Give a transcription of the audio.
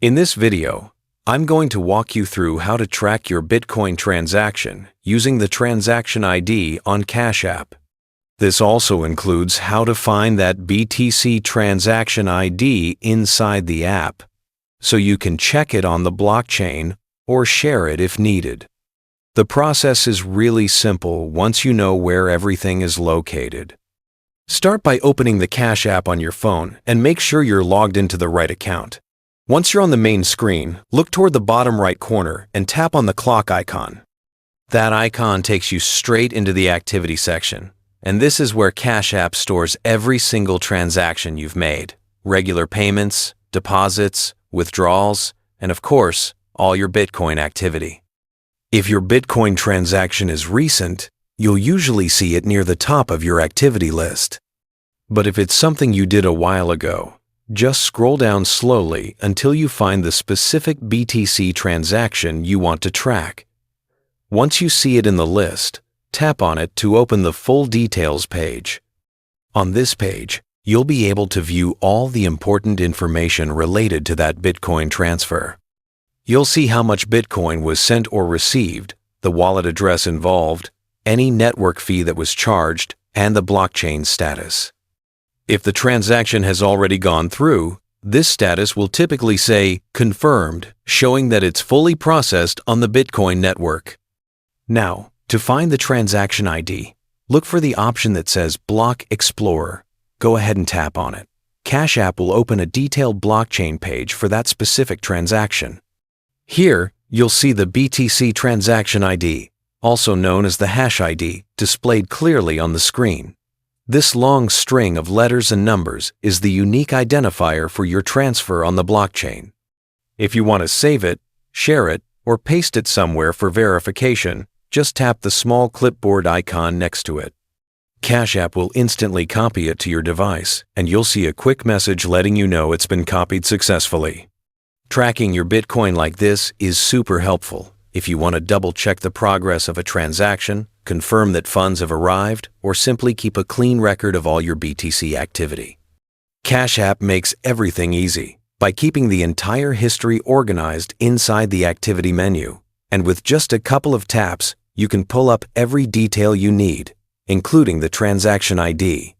In this video, I'm going to walk you through how to track your Bitcoin transaction using the transaction ID on Cash App. This also includes how to find that BTC transaction ID inside the app, so you can check it on the blockchain or share it if needed. The process is really simple once you know where everything is located. Start by opening the Cash App on your phone and make sure you're logged into the right account. Once you're on the main screen, look toward the bottom right corner and tap on the clock icon. That icon takes you straight into the activity section, and this is where Cash App stores every single transaction you've made, regular payments, deposits, withdrawals, and of course, all your Bitcoin activity. If your Bitcoin transaction is recent, you'll usually see it near the top of your activity list. But if it's something you did a while ago, just scroll down slowly until you find the specific BTC transaction you want to track. Once you see it in the list, tap on it to open the full details page. On this page, you'll be able to view all the important information related to that Bitcoin transfer. You'll see how much Bitcoin was sent or received, the wallet address involved, any network fee that was charged, and the blockchain status. If the transaction has already gone through, this status will typically say confirmed, showing that it's fully processed on the Bitcoin network. Now, to find the transaction ID, look for the option that says Block Explorer. Go ahead and tap on it. Cash App will open a detailed blockchain page for that specific transaction. Here, you'll see the BTC transaction ID, also known as the hash ID, displayed clearly on the screen. This long string of letters and numbers is the unique identifier for your transfer on the blockchain. If you want to save it, share it, or paste it somewhere for verification, just tap the small clipboard icon next to it. Cash App will instantly copy it to your device, and you'll see a quick message letting you know it's been copied successfully. Tracking your Bitcoin like this is super helpful if you want to double-check the progress of a transaction, confirm that funds have arrived, or simply keep a clean record of all your BTC activity. Cash App makes everything easy by keeping the entire history organized inside the activity menu, and with just a couple of taps, you can pull up every detail you need, including the transaction ID.